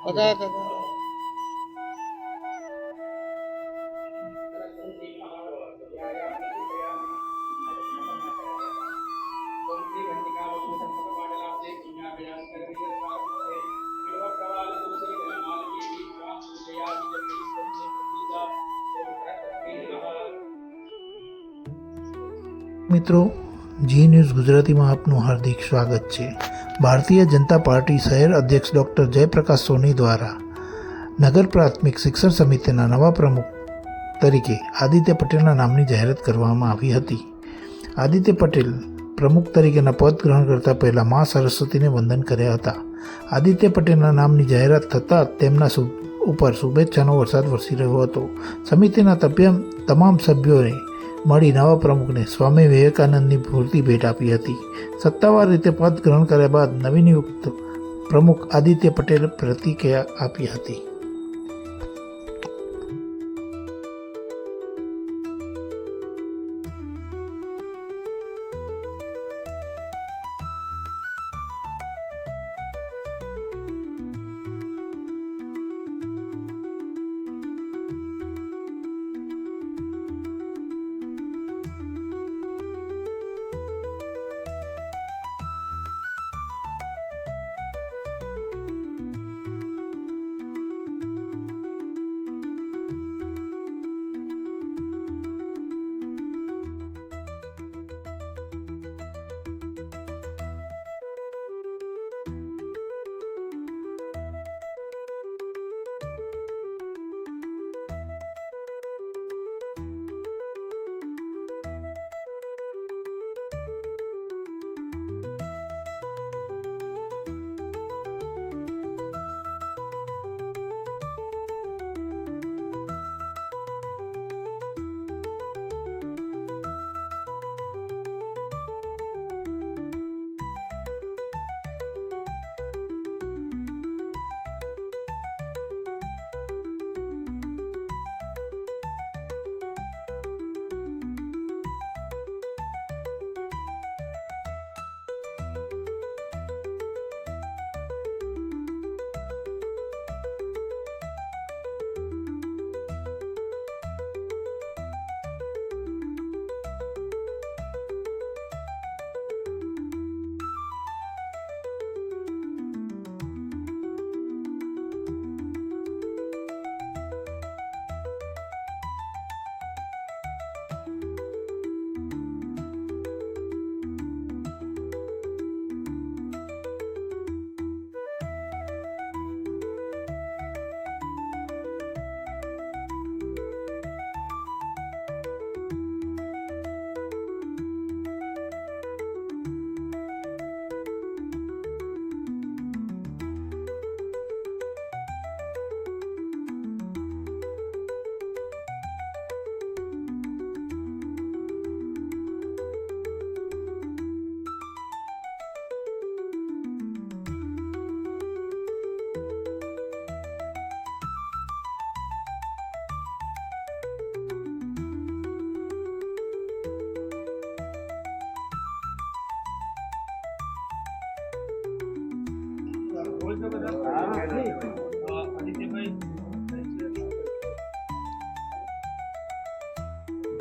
બધા હતા. મિત્રો, જી ન્યૂઝ ગુજરાતીમાં આપનું હાર્દિક સ્વાગત છે. ભારતીય જનતા પાર્ટી શહેર અધ્યક્ષ ડૉક્ટર જયપ્રકાશ સોની દ્વારા નગર પ્રાથમિક શિક્ષણ સમિતિના નવા પ્રમુખ તરીકે આદિત્ય પટેલના નામની જાહેરાત કરવામાં આવી હતી. આદિત્ય પટેલ પ્રમુખ તરીકેના પદ ગ્રહણ કરતા પહેલાં મા સરસ્વતીને વંદન કર્યા હતા. આદિત્ય પટેલના નામની જાહેરાત થતાં તેમના ઉપર શુભેચ્છાનો વરસાદ વરસી રહ્યો હતો. સમિતિના તમામ સભ્યોએ મળી નવા પ્રમુખને સ્વામી વિવેકાનંદની મૂર્તિ ભેટ આપી હતી. સત્તાવાર રીતે પદ ગ્રહણ કર્યા બાદ નવનિયુક્ત પ્રમુખ આદિત્ય પટેલે પ્રતિક્રિયા આપી હતી.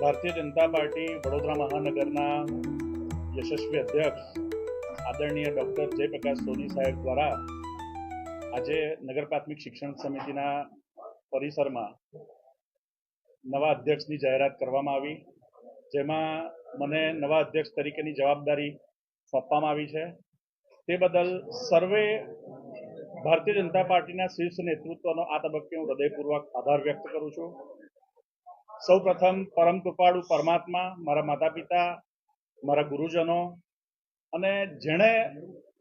ભારતીય જનતા પાર્ટી વડોદરા મહાનગરના યશસ્વી અધ્યક્ષ આદરણીય ડૉક્ટર જયપ્રકાશ સોની સાહેબ દ્વારા આજે નગર પ્રાથમિક શિક્ષણ સમિતિના પરિસરમાં નવા અધ્યક્ષની જાહેરાત કરવામાં આવી, જેમાં મને નવા અધ્યક્ષ તરીકેની જવાબદારી સોંપવામાં આવી છે. તે બદલ સર્વે ભારતીય જનતા પાર્ટીના શીર્ષ નેતૃત્વનો આ તબક્કે હું હૃદયપૂર્વક આભાર વ્યક્ત કરું છું. સૌ પ્રથમ પરમ કૃપાળુ પરમાત્મા, મારા માતા પિતા, મારા ગુરુજનો અને જેણે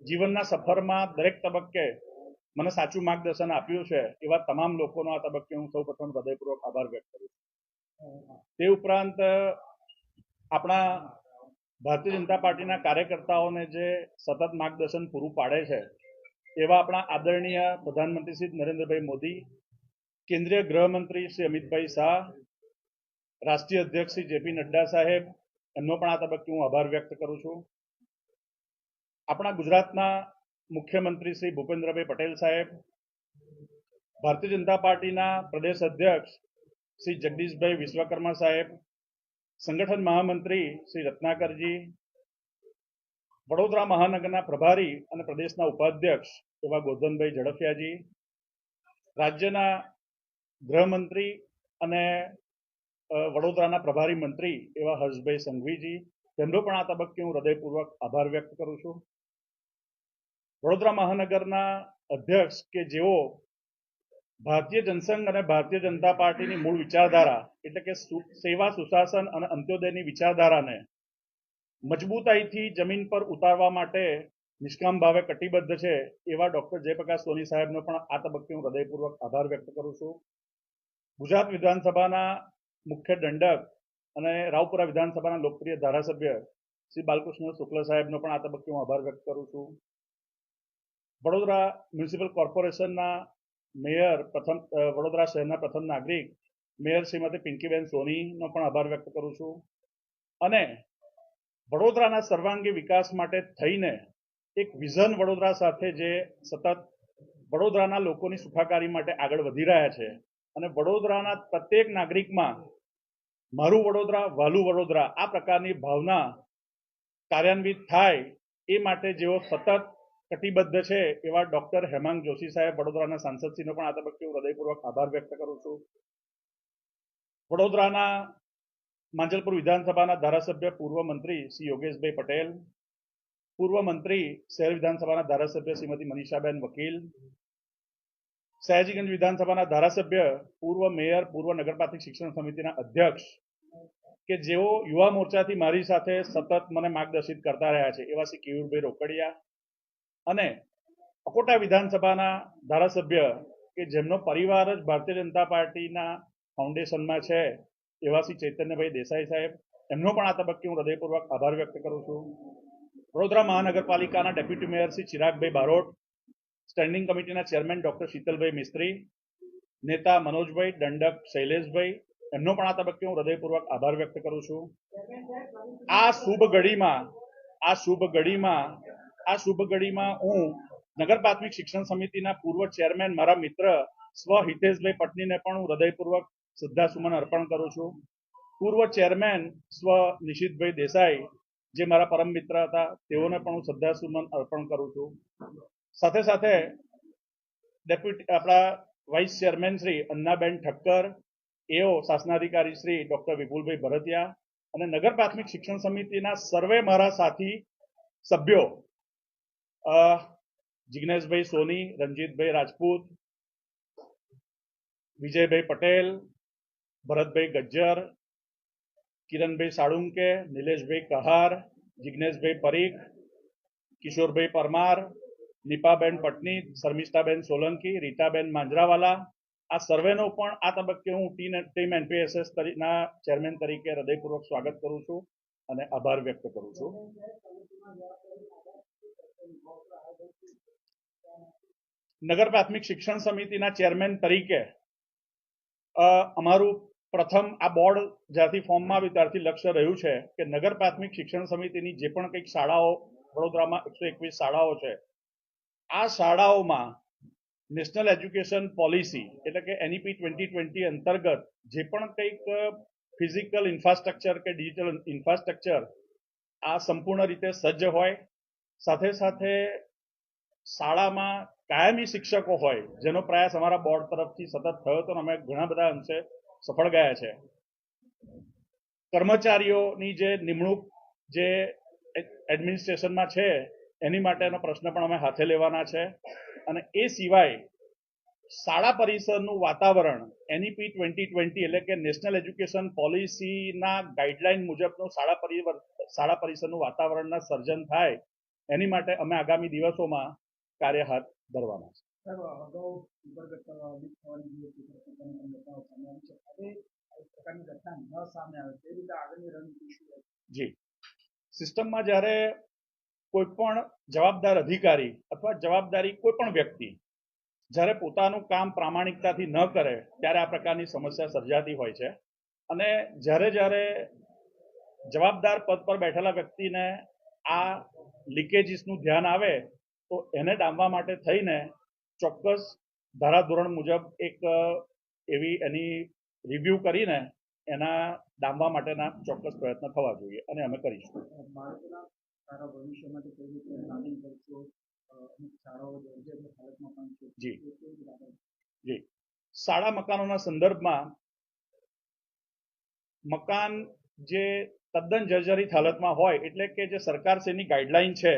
જીવનના સફરમાં દરેક તબક્કે મને સાચું માર્ગદર્શન આપ્યું છે એવા તમામ લોકોનો આ તબક્કે હું સૌ પ્રથમ હૃદયપૂર્વક આભાર વ્યક્ત કરું છું. તે ઉપરાંત આપણા ભારતીય જનતા પાર્ટીના કાર્યકર્તાઓને જે સતત માર્ગદર્શન પૂરું પાડે છે એવા આપણા આદરણીય પ્રધાનમંત્રી શ્રી નરેન્દ્રભાઈ મોદી, કેન્દ્રીય ગૃહમંત્રી શ્રી અમિતભાઈ શાહ, રાષ્ટ્રીય અધ્યક્ષ શ્રી જેપી નડ્ડા સાહેબ, એમનો પણ આ તબક્કે હું આભાર વ્યક્ત કરું છું. આપણા ગુજરાતના મુખ્યમંત્રી શ્રી ભૂપેન્દ્રભાઈ પટેલ સાહેબ, ભારતીય જનતા પાર્ટીના પ્રદેશ અધ્યક્ષ શ્રી જગદીશભાઈ વિશ્વકર્મા સાહેબ, સંગઠન મહામંત્રી શ્રી રત્નાકરજી, વડોદરા મહાનગરના પ્રભારી અને પ્રદેશના ઉપાધ્યક્ષ એવા ગોરધનભાઈ ઝડફિયાજી, રાજ્યના ગૃહમંત્રી અને વડોદરાના પ્રભારી મંત્રી એવા હર્ષભાઈ સંઘવીજી, તેમનો પણ આ તબક્કે હું હૃદયપૂર્વક આભાર વ્યક્ત કરું છું. વડોદરા મહાનગરના અધ્યક્ષ કે જેઓ ભારતીય જનસંઘ અને ભારતીય જનતા પાર્ટીની મૂળ વિચારધારા એટલે કે સેવા, સુશાસન અને અંત્યોદયની વિચારધારાને મજબૂતાઈથી જમીન પર ઉતારવા માટે નિષ્કામ ભાવે કટિબદ્ધ છે એવા ડોક્ટર જયપ્રકાશ સોની સાહેબનો પણ આ તબક્કે હું હૃદયપૂર્વક આભાર વ્યક્ત કરું છું. ગુજરાત વિધાનસભાના મુખ્ય દંડક અને રાવપુરા વિધાનસભાના લોકપ્રિય ધારાસભ્ય શ્રી બાલકૃષ્ણ શુક્લ સાહેબનો પણ આ તબક્કે હું આભાર વ્યક્ત કરું છું. વડોદરા મ્યુનિસિપલ કોર્પોરેશનના મેયર, વડોદરા શહેરના પ્રથમ નાગરિક મેયર શ્રીમતી પિંકીબેન સોનીનો પણ આભાર વ્યક્ત કરું છું. અને વડોદરાના સર્વાંગી વિકાસ માટે થઈને એક વિઝન વડોદરા સાથે જે સતત વડોદરાના લોકોની સુખાકારી માટે આગળ વધી રહ્યા છે અને વડોદરાના પ્રત્યેક નાગરિકમાં મારું વડોદરા, વહાલું વડોદરા આ પ્રકારની ભાવના કાર્યાન્વિત થાય એ માટે જેઓ સતત કટિબદ્ધ છે એવા ડોક્ટર હેમાંગ જોશી સાહેબ, વડોદરાના સાંસદશ્રીનો પણ આ તબક્કે હું હૃદયપૂર્વક આભાર વ્યક્ત કરું છું. વડોદરાના માંજલપુર વિધાનસભાના ધારાસભ્ય પૂર્વ મંત્રી શ્રી યોગેશભાઈ પટેલ, પૂર્વ મંત્રી શહેર વિધાનસભાના ધારાસભ્ય શ્રીમતી મનીષાબેન વકીલ, સયાજીગંજ વિધાનસભાના ધારાસભ્ય, પૂર્વ મેયર, પૂર્વ નગર પ્રાથમિક શિક્ષણ સમિતિના અધ્યક્ષ કે જેઓ યુવા મોરચાથી મારી સાથે સતત મને માર્ગદર્શિત કરતા રહ્યા છે એવા શ્રી કેયુરભાઈ રોકડિયા, અને અકોટા વિધાનસભાના ધારાસભ્ય કે જેમનો પરિવાર જ ભારતીય જનતા પાર્ટીના ફાઉન્ડેશનમાં છે એવા શ્રી ચૈતન્યભાઈ દેસાઈ સાહેબ, એમનો પણ આ તબક્કે હું હૃદયપૂર્વક આભાર વ્યક્ત કરું છું. વડોદરા મહાનગરપાલિકાના ડેપ્યુટી મેયર શ્રી ચિરાગભાઈ બારોટ, સ્ટેન્ડિંગ કમિટીના ચેરમેન ડોક્ટર શીતલભાઈ મિસ્ત્રી, નેતા મનોજભાઈ, દંડક શૈલેષભાઈ, એમનો પણ આ તબક્કે હું હૃદયપૂર્વક આભાર વ્યક્ત કરું છું. આ શુભ ઘડીમાં હું નગર પ્રાથમિક શિક્ષણ સમિતિના પૂર્વ ચેરમેન મારા મિત્ર સ્વ હિતેશભાઈ પટનીને પણ હું હૃદયપૂર્વક શ્રદ્ધાસુમન અર્પણ કરું છું. પૂર્વ ચેરમેન સ્વ નિશિતભાઈ દેસાઈ જે મારા પરમ મિત્ર હતા તેઓને પણ હું શ્રદ્ધાસુમન અર્પણ કરું છું. સાથે સાથે આપણા વાઇસ ચેરમેન શ્રી અન્નાબેન ઠક્કર, એઓ શાસનાધિકારી શ્રી ડોક્ટર વિપુલભાઈ ભરતિયા અને નગર પ્રાથમિક શિક્ષણ સમિતિના સર્વે મારા સાથી સભ્યો જિગ્નેશભાઈ સોની, રંજીતભાઈ રાજપૂત, વિજયભાઈ પટેલ, ભરતભાઈ ગજ્જર, કિરણભાઈ સાળુંકે, નિલેશભાઈ કહાર, જિગ્નેશભાઈ પરીખ, કિશોરભાઈ પરમાર, નીપાબેન પટની, શર્મિષ્ઠાબેન સોલંકી, રીટાબેન માંજરાવાલા, આ સર્વેનો પણ આ તબક્કે હું ટીમ એનપીએસએસ ના ચેરમેન તરીકે હૃદયપૂર્વક સ્વાગત કરું છું અને આભાર વ્યક્ત કરું છું. નગર પ્રાથમિક શિક્ષણ સમિતિના ચેરમેન તરીકે અમારું પ્રથમ આ બોર્ડ જ્યારથી ફોર્મમાં આવ્યું ત્યારથી લક્ષ્ય રહ્યું છે કે નગર પ્રાથમિક શિક્ષણ સમિતિની જે પણ કંઈક શાળાઓ વડોદરામાં 121 શાળાઓ છે, આ શાળાઓમાં નેશનલ એજ્યુકેશન પોલિસી એટલે કે NEP 2020 અંતર્ગત જે પણ કંઈક ફિઝિકલ ઇન્ફ્રાસ્ટ્રક્ચર કે ડિજિટલ ઇન્ફ્રાસ્ટ્રક્ચર આ સંપૂર્ણ રીતે સજ્જ હોય, સાથે સાથે શાળામાં કાયમી શિક્ષકો હોય જેનો પ્રયાસ અમારા બોર્ડ તરફથી સતત થયો હતો અને અમે ઘણા બધા અંશે સફળ ગયા છે. કર્મચારીઓની જે નિમણૂક જે એડમિનિસ્ટ્રેશનમાં છે એની માટેનો પ્રશ્ન પણ અમે હાથે લેવાના છે અને એ સિવાય શાળા પરિસરનું વાતાવરણ NEP 2020 એટલે કે નેશનલ એજ્યુકેશન પોલિસીના ગાઈડલાઈન મુજબનું શાળા પરિસરનું વાતાવરણના સર્જન થાય એની માટે અમે આગામી દિવસોમાં કાર્ય હાથ ધરવાના છે. જી, સિસ્ટમમાં જ્યારે કોઈ પણ જવાબદાર અધિકારી અથવા જવાબદારી કોઈ પણ વ્યક્તિ જ્યારે પોતાનું કામ પ્રામાણિકતાથી ન કરે ત્યારે આ પ્રકારની સમસ્યા સર્જાતી હોય છે અને જ્યારે જવાબદાર પદ પર બેઠેલા વ્યક્તિને આ લીકેજીસનું ધ્યાન આવે તો એને ડામવા માટે થઈને ચોક્કસ ધારાધોરણ મુજબ એક એવી એની રિવ્યૂ કરીને એના ડામવા માટેના ચોક્કસ પ્રયત્ન થવા જોઈએ અને અમે કરીશું. બાળકોના સારા ભવિષ્ય માટે કઈ રીતે પ્લાનિંગ કરશો? અમુક શાળાઓ જર્જરિત હાલતમાં પણ છે. જી. એ કેવી રીતે આગળ? જી, શાળા મકાનોના સંદર્ભમાં મકાન જે તદ્દન જર્જરિત હાલતમાં હોય, એટલે કે જે સરકારશ્રીની ગાઈડલાઈન છે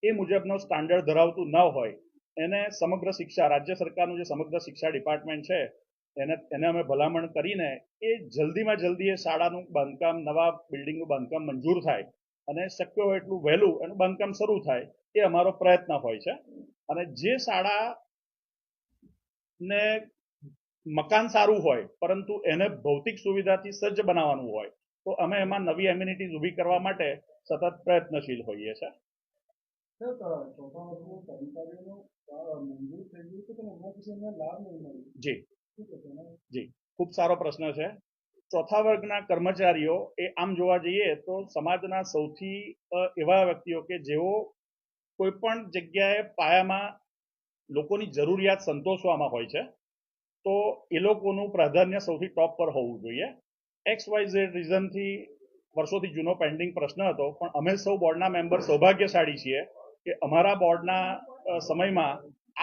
એ મુજબનો સ્ટાન્ડર્ડ ધરાવતું ન હોય, એને સમગ્ર શિક્ષા, રાજ્ય સરકારનું જે સમગ્ર શિક્ષા ડિપાર્ટમેન્ટ છે એને અમે ભલામણ કરીને એ જલ્દીમાં જલ્દી એ શાળાનું બાંધકામ, નવા બિલ્ડિંગનું બાંધકામ મંજૂર થાય અને શક્ય હોય એટલું વહેલું એનું બાંધકામ શરૂ થાય એ અમારો પ્રયત્ન હોય છે. અને જે શાળાને મકાન સારું હોય પરંતુ એને ભૌતિક સુવિધાથી સજ્જ બનાવવાનું હોય તો અમે એમાં નવી એમ્યુનિટીઝ ઊભી કરવા માટે સતત પ્રયત્નશીલ હોઈએ છીએ. ચોથા વર્ગના કર્મચારીઓનો મંજૂર થઈ ગયું છે પણ હમણાં પછી એમને લાભ નહીં મળ્યો. જી શું કહેશો એના? જી, ખૂબ સારો પ્રશ્ન છે. ચોથા વર્ગના કર્મચારીઓ એ આમ જોવા જઈએ તો સમાજના સૌથી એવા વ્યક્તિઓ કે જેઓ કોઈ પણ જગ્યાએ પાયામાં લોકોની જરૂરિયાત સંતોષવામાં હોય છે, તો એ લોકોનું પ્રાધાન્ય સૌથી ટોપ પર હોવું જોઈએ. XYZ રીઝનથી વર્ષોથી જૂનો પેન્ડિંગ પ્રશ્ન હતો, પણ અમે સૌ બોર્ડના મેમ્બર સૌભાગ્યશાળી છીએ કે અમારા બોર્ડના સમયમાં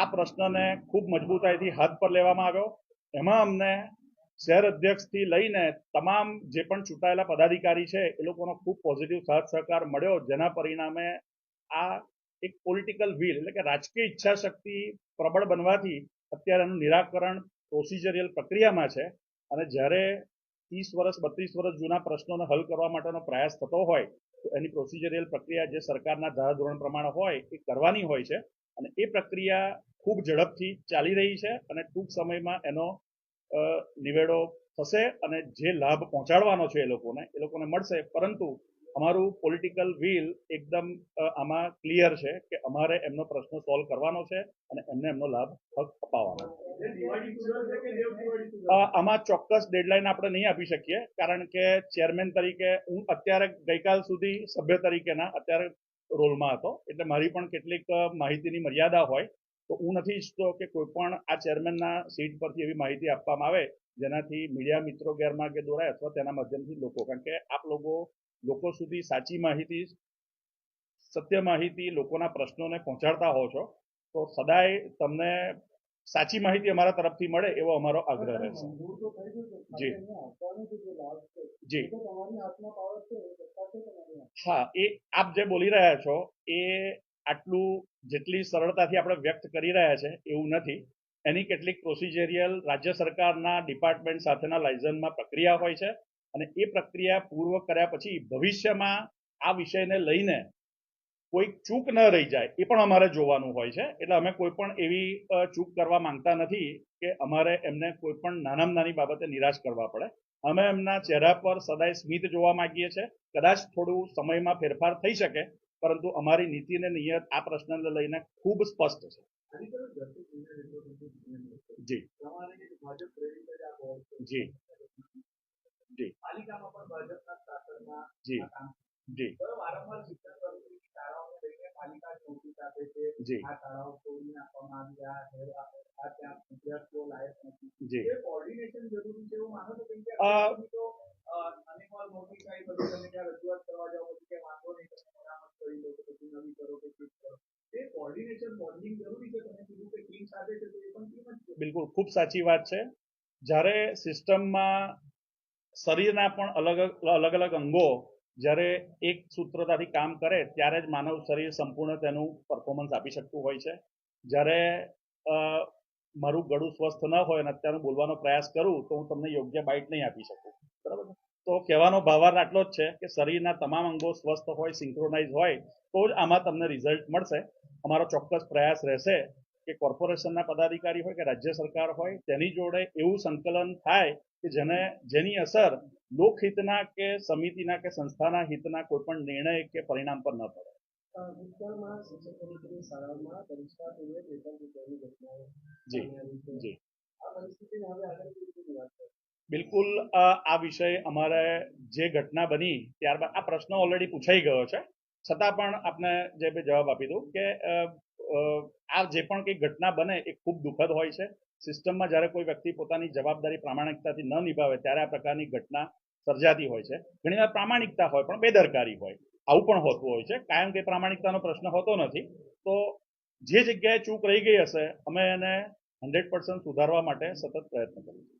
આ પ્રશ્નને ખૂબ મજબૂતાઈથી હાથ પર લેવામાં આવ્યો. એમાં અમને શહેર અધ્યક્ષથી લઈને તમામ જે પણ ચૂંટાયેલા પદાધિકારી છે એ લોકોનો ખૂબ પોઝિટિવ સાથ સહકાર મળ્યો, જેના પરિણામે આ એક પોલિટિકલ વિલ એટલે કે રાજકીય ઈચ્છા શક્તિ પ્રબળ બનવાથી અત્યારે એનું નિરાકરણ પ્રોસિજરિયલ પ્રક્રિયામાં છે. અને જ્યારે 30 વર્ષ 32 વર્ષ જૂના પ્રશ્નોને હલ કરવા માટેનો પ્રયાસ થતો હોય તો એની પ્રોસિજરિયલ પ્રક્રિયા જે સરકારના ધારાધોરણ પ્રમાણે હોય એ કરવાની હોય છે. અને એ પ્રક્રિયા ખૂબ ઝડપથી ચાલી રહી છે અને ટૂંક સમયમાં એનો નિવેડો થશે અને જે લાભ પહોંચાડવાનો છે એ લોકોને મળશે. પરંતુ અમારું પોલિટિકલ વિલ એકદમ આમાં ક્લિયર છે કે અમારે એમનો પ્રશ્ન સોલ્વ કરવાનો છે અને એમને એમનો લાભ હક અપાવવાનો છે. આમાં ચોક્કસ ડેડલાઇન આપણે નહીં આપી શકીએ, કારણ કે ચેરમેન તરીકે હું અત્યારે ગઈકાલ સુધી સભ્ય તરીકેના અત્યારે રોલમાં હતો, એટલે મારી પણ કેટલીક માહિતીની મર્યાદા હોય, તો હું નથી ઈચ્છતો કે કોઈ પણ આ ચેરમેનના સીટ પરથી એવી માહિતી આપવામાં આવે જેનાથી મીડિયા મિત્રો ગેરમાર્ગે દોરાય અથવા તેના માધ્યમથી લોકો, કારણ કે આપ લોકો સુધી સાચી માહિતી, સત્ય માહિતી, લોકોના પ્રશ્નોને પહોંચાડતા હો છો, તો સદાય તમને સાચી માહિતી અમારા તરફથી મળે એવો અમારો આગ્રહ રહેશે. જી જી હા, એ આપ જે બોલી રહ્યા છો એ આટલું જેટલી સરળતાથી આપણે વ્યક્ત કરી રહ્યા છે એવું નથી. એની કેટલીક પ્રોસિજરિયલ રાજ્ય સરકારના ડિપાર્ટમેન્ટ સાથેના લાયઝનમાં પ્રક્રિયા હોય છે અને એ પ્રક્રિયા પૂર્વ કર્યા પછી ભવિષ્યમાં આ વિષયને લઈને કોઈ ચૂક ન રહી જાય એ પણ અમારે જોવાનું હોય છે. એટલે અમે કોઈ પણ એવી ચૂક કરવા માંગતા નથી કે અમારે એમને કોઈ પણ નાનામાં નાની બાબતે નિરાશ કરવા પડે. અમે એમના ચહેરા પર સદાય સ્મિત જોવા માંગીએ છીએ. કદાચ થોડું સમયમાં ફેરફાર થઈ શકે, પરંતુ અમારી નીતિ અને નિયત આ પ્રશ્નને લઈને ખૂબ સ્પષ્ટ છે. જી જી જી પાલિકામાં પણ ભાજપના શાસનમાં જી જી વારંવાર શિક્ષણ કર્મચારી શાળાઓને લઈને પાલિકા નોટિસ આપે છે. જી આ શાળાઓ તોડી નાખવામાં આવી, આ ત્યાં વિદ્યાર્થીઓ લાયક નથી. જી એ કોર્ડિનેશન જરૂરી છે એવું માનો છો? કેમ કે તો અનેકવાર નોટિસ આવી, પછી તમે ત્યાં રજૂઆત કરવા જાઓ પછી કે વાંધો નહીં, તમે મરામત કરી લો, પછી નવી કરો કે ફિટ કરો. એ કોર્ડિનેશન બોન્ડિંગ જરૂરી છે. તમે કીધું કે ટીમ સાથે છે, તો એ પણ ટીમ જ છે. બિલકુલ, ખૂબ સાચી વાત છે. જ્યારે સિસ્ટમમાં શરીરના પણ અલગ અલગ અંગો જ્યારે એક સૂત્રતાથી કામ કરે ત્યારે જ માનવ શરીર સંપૂર્ણ તેનું પરફોર્મન્સ આપી શકતું હોય છે. જ્યારે મારું ગળું સ્વસ્થ ન હોય અને અત્યારે બોલવાનો પ્રયાસ કરું તો હું તમને યોગ્ય બાઇટ નહીં આપી શકું, બરાબર. તો કહેવાનો ભાવાર્થ આટલો જ છે કે શરીરના તમામ અંગો સ્વસ્થ હોય, સિંક્રોનાઇઝ હોય તો જ આમાં તમને રિઝલ્ટ મળશે. અમારો ચોક્કસ પ્રયાસ રહેશે કે કોર્પોરેશનના પદાધિકારી હોય કે રાજ્ય સરકાર હોય તેની જોડે એવું સંકલન થાય કે જેની અસર લોકહિતના કે સમિતિના કે સંસ્થાના હિતના કોઈ પણ નિર્ણય કે પરિણામ પર ન પડે. ભૂતકાળમાં શિક્ષક તરીકેની શાળાઓમાં પરીક્ષા પૂર્વે પેપર લીકની ઘટનાઓ જી જી આ પરિસ્થિતિને હવે આગળ કેવી રીતે વાત કરે? બિલકુલ, આ વિષય અમારે જે ઘટના બની ત્યારબાદ આ પ્રશ્ન ઓલરેડી પૂછાઈ ગયો છે, છતાં પણ આપને જે જવાબ આપી દઉં કે આ જે પણ કંઈ ઘટના બને એ ખૂબ દુઃખદ હોય છે. સિસ્ટમમાં જ્યારે કોઈ વ્યક્તિ પોતાની જવાબદારી પ્રામાણિકતાથી ન નિભાવે ત્યારે આ પ્રકારની ઘટના સર્જાતી હોય છે. ઘણીવાર પ્રામાણિકતા હોય પણ બેદરકારી હોય, આવું પણ હોતું હોય છે. કાયમ કે પ્રામાણિકતાનો પ્રશ્ન હોતો નથી. તો જે જગ્યાએ ચૂક રહી ગઈ હશે અમે એને 100% સુધારવા માટે સતત પ્રયત્ન કરીશું.